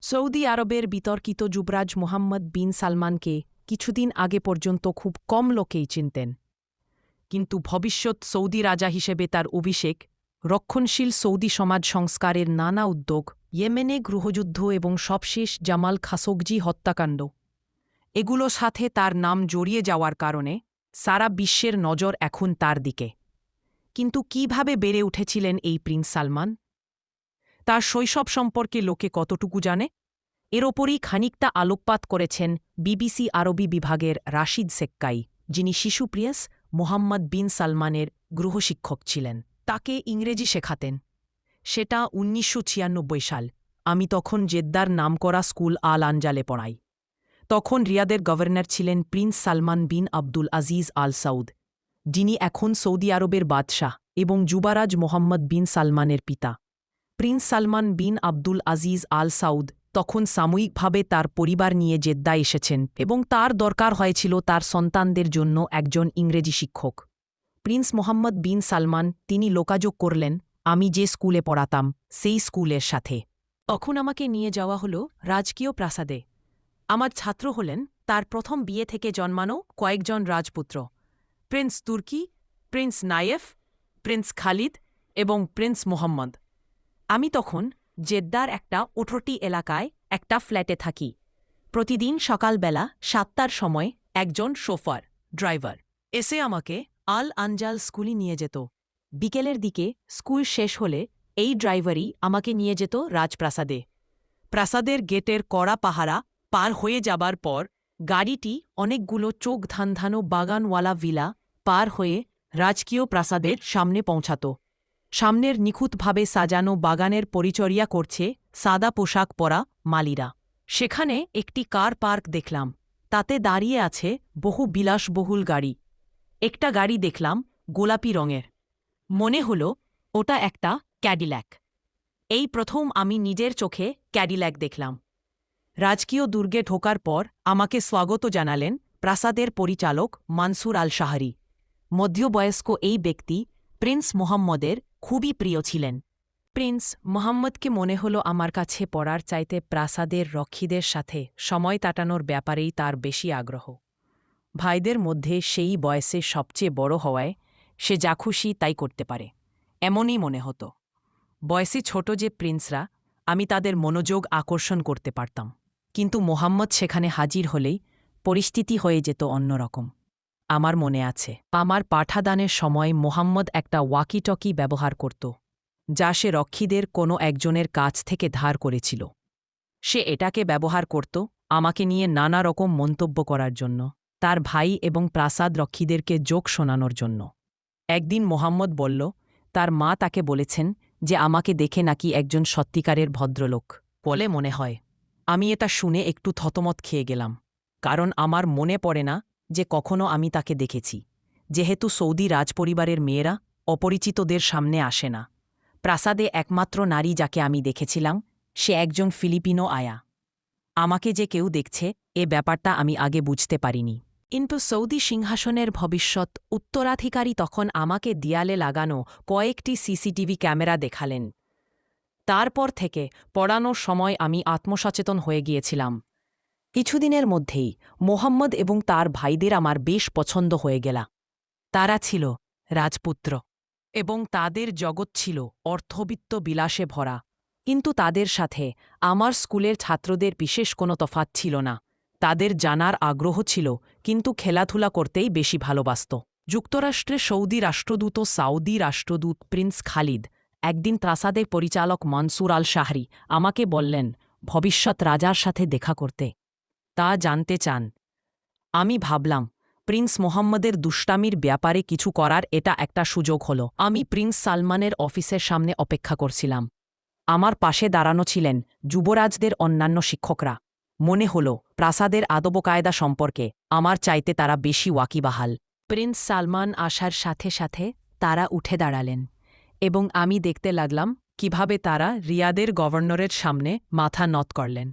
Saudi আরবের বিতর্কিত যুবরাজ মোহাম্মদ বিন সালমানকে কিছুদিন আগে পর্যন্ত খুব কম লোকেই চিনতেন। কিন্তু ভবিষ্যৎ সৌদি রাজা হিসেবে তার অভিষেক, রক্ষণশীল সৌদি সমাজ সংস্কারের নানা উদ্যোগ, ইয়েমেনে গৃহযুদ্ধ এবং সবশেষ জামাল খাশোগজি হত্যাকাণ্ড, এগুলোর সাথে তার নাম জড়িয়ে যাওয়ার কারণে সারা বিশ্বের নজর এখন তার দিকে। কিন্তু কিভাবে বেড়ে উঠেছিলেন এই প্রিন্স সালমান? তার শৈশব সম্পর্কে লোকে কতটুকু জানে? এর ওপরই খানিকটা আলোকপাত করেছেন বিবিসি আরবি বিভাগের রাশিদ সেক্কাই, যিনি শিশু প্রিন্স মোহাম্মদ বিন সালমানের গৃহশিক্ষক ছিলেন। তাকে ইংরেজি শেখাতেন। সেটা ১৯৯৬ সাল। আমি তখন জেদ্দার নামকরা স্কুল আল আনজালে পড়াই। তখন রিয়াদের গভর্নর ছিলেন প্রিন্স সালমান বিন আব্দুল আজিজ আল সাউদ, যিনি এখন সৌদি আরবের বাদশাহ এবং যুবরাজ মোহাম্মদ বিন সালমানের পিতা। প্রিন্স সালমান বিন আব্দুল আজিজ আল সাউদ তখন সাময়িকভাবে তার পরিবার নিয়ে জেদ্দা এসেছেন এবং তার দরকার হয়েছিল তার সন্তানদের জন্য একজন ইংরেজি শিক্ষক। প্রিন্স মোহাম্মদ বিন সালমান তিনি যোগাযোগ করলেন আমি যে স্কুলে পড়াতাম সেই স্কুলের সাথে। তখন আমাকে নিয়ে যাওয়া হলো রাজকীয় প্রাসাদে। আমার ছাত্র হলেন তার প্রথম বিয়ে থেকে জন্মানো কয়েকজন রাজপুত্র, প্রিন্স তুর্কি, প্রিন্স নায়েফ, প্রিন্স খালিদ এবং প্রিন্স মোহাম্মদ। আমি তখন জেদ্দার একটা ১৮টি এলাকায় একটা ফ্ল্যাটে থাকি। প্রতিদিন সকালবেলা ৭টার সময় একজন শোফার ড্রাইভার এসে আমাকে আল আনজাল স্কুলে নিয়ে যেত। বিকেলের দিকে স্কুল শেষ হলে এই ড্রাইভারই আমাকে নিয়ে যেত রাজপ্রাসাদে। প্রাসাদের গেটের কড়া পাহারা পার হয়ে যাবার পর গাড়িটি অনেকগুলো চোখ ধাঁধানো বাগানওয়ালা ভিলা পার হয়ে রাজকীয় প্রাসাদের সামনে পৌঁছাত। সামনের নিখুঁতভাবে সাজানো বাগানের পরিচর্যা করছে সাদা পোশাক পরা মালিরা। সেখানে একটি কার পার্ক দেখলাম, তাতে দাঁড়িয়ে আছে বহু বিলাসবহুল গাড়ি। একটা গাড়ি দেখলাম গোলাপি রঙের, মনে হল ওটা একটা ক্যাডিল্যাক। এই প্রথম আমি নিজের চোখে ক্যাডিল্যাক দেখলাম। রাজকীয় দুর্গে ঢোকার পর আমাকে স্বাগত জানালেন প্রাসাদের পরিচালক মানসুর আল শাহরি। মধ্যবয়স্ক এই ব্যক্তি প্রিন্স মোহাম্মদের খুবই প্রিয় ছিলেন। প্রিন্স মোহাম্মদকে মনে হল আমার কাছে পড়ার চাইতে প্রাসাদের রক্ষীদের সাথে সময় কাটানোর ব্যাপারেই তার বেশি আগ্রহ। ভাইদের মধ্যে সেই বয়সে সবচেয়ে বড় হওয়ায় সে যা খুশি তাই করতে পারে, এমনই মনে হতো। বয়সে ছোট যে প্রিন্সরা, আমি তাদের মনোযোগ আকর্ষণ করতে পারতাম, কিন্তু মোহাম্মদ সেখানে হাজির হলেই পরিস্থিতি হয়ে যেত অন্যরকম। আমার মনে আছে, আমার পাঠাদানের সময় মোহাম্মদ একটা ওয়াকিটকি ব্যবহার করত, যা সে রক্ষীদের কোনো একজনের কাছ থেকে ধার করেছিল। সে এটাকে ব্যবহার করত আমাকে নিয়ে নানা রকম মন্তব্য করার জন্য, তার ভাই এবং প্রাসাদ রক্ষীদেরকে জোক শোনানোর জন্য। একদিন মোহাম্মদ বলল তার মা তাকে বলেছেন যে আমাকে দেখে নাকি একজন সত্যিকারের ভদ্রলোক বলে মনে হয়। আমি এটা শুনে একটু থতমত খেয়ে গেলাম, কারণ আমার মনে পড়ে না যে কখনো আমি তাকে দেখেছি। যেহেতু সৌদি রাজপরিবারের মেয়েরা অপরিচিতদের সামনে আসে না, প্রাসাদে একমাত্র নারী যাকে আমি দেখেছিলাম সে একজন ফিলিপিনো আয়া। আমাকে যে কেউ দেখছে এ ব্যাপারটা আমি আগে বুঝতে পারিনি। কিন্তু সৌদি সিংহাসনের ভবিষ্যৎ উত্তরাধিকারী তখন আমাকে দেয়ালে লাগানো কয়েকটি সিসিটিভি ক্যামেরা দেখালেন। তারপর থেকে পড়ানোর সময় আমি আত্মসচেতন হয়ে গিয়েছিলাম। কিছুদিনের মধ্যেই মোহাম্মদ এবং তার ভাইদের আমার বেশ পছন্দ হয়ে গেল। তারা ছিল রাজপুত্র এবং তাদের জগৎ ছিল অর্থবিত্ত বিলাসে ভরা। কিন্তু তাদের সাথে আমার স্কুলের ছাত্রদের বিশেষ কোনো তফাৎ ছিল না। তাদের জানার আগ্রহ ছিল, কিন্তু খেলাধুলা করতেই বেশি ভালোবাসত। যুক্তরাষ্ট্রে সৌদি রাষ্ট্রদূত প্রিন্স খালিদ একদিন প্রাসাদের পরিচালক মানসুর আল শাহরি আমাকে বললেন ভবিষ্যৎ রাজার সাথে দেখা করতে, তা জানতে চান। আমি ভাবলাম প্রিন্স মোহাম্মদের দুষ্টামির ব্যাপারে কিছু করার এটা একটা সুযোগ হলো। আমি প্রিন্স সালমানের অফিসের সামনে অপেক্ষা করছিলাম। আমার পাশে দাঁড়ানো ছিলেন যুবরাজদের অন্যান্য শিক্ষকরা। মনে হল প্রাসাদের আদবকায়দা সম্পর্কে আমার চাইতে তারা বেশি ওয়াকিবাহাল। প্রিন্স সালমান আসার সাথে সাথে তারা উঠে দাঁড়ালেন এবং আমি দেখতে লাগলাম কিভাবে তারা রিয়াদের গভর্নরের সামনে মাথা নত করলেন,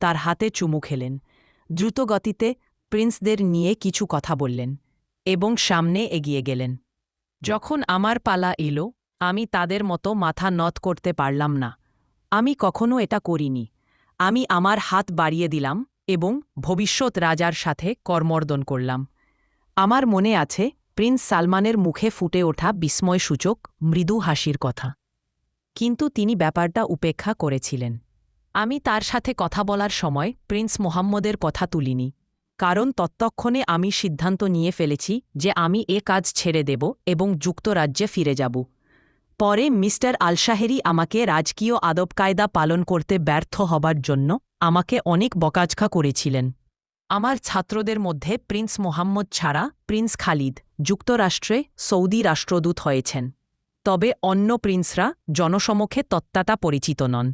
তার হাতে চুমু খেলেন, দ্রুত গতিতে প্রিন্সদের নিয়ে কিছু কথা বললেন এবং সামনে এগিয়ে গেলেন। যখন আমার পালা এলো, আমি তাদের মতো মাথা নত করতে পারলাম না। আমি কখনো এটা করিনি। আমি আমার হাত বাড়িয়ে দিলাম এবং ভবিষ্যৎ রাজার সাথে করমর্দন করলাম। আমার মনে আছে প্রিন্স সালমানের মুখে ফুটে ওঠা বিস্ময়সূচক মৃদু হাসির কথা। কিন্তু তিনি ব্যাপারটা উপেক্ষা করেছিলেন। আমি তার সাথে কথা বলার সময় প্রিন্স মোহাম্মদের কথা তুলিনি, কারণ ততক্ষণে আমি সিদ্ধান্ত নিয়ে ফেলেছি যে আমি এ কাজ ছেড়ে দেব এবং যুক্তরাজ্যে ফিরে যাব। পরে মিস্টার আলশাহেরি আমাকে রাজকীয় আদবকায়দা পালন করতে ব্যর্থ হবার জন্য আমাকে অনেক বকাঝকা করেছিলেন। আমার ছাত্রদের মধ্যে প্রিন্স মোহাম্মদ ছাড়া প্রিন্স খালিদ যুক্তরাষ্ট্রে সৌদি রাষ্ট্রদূত হয়েছেন, তবে অন্য প্রিন্সরা জনসমক্ষে তত্ত্বাতা পরিচিত নন।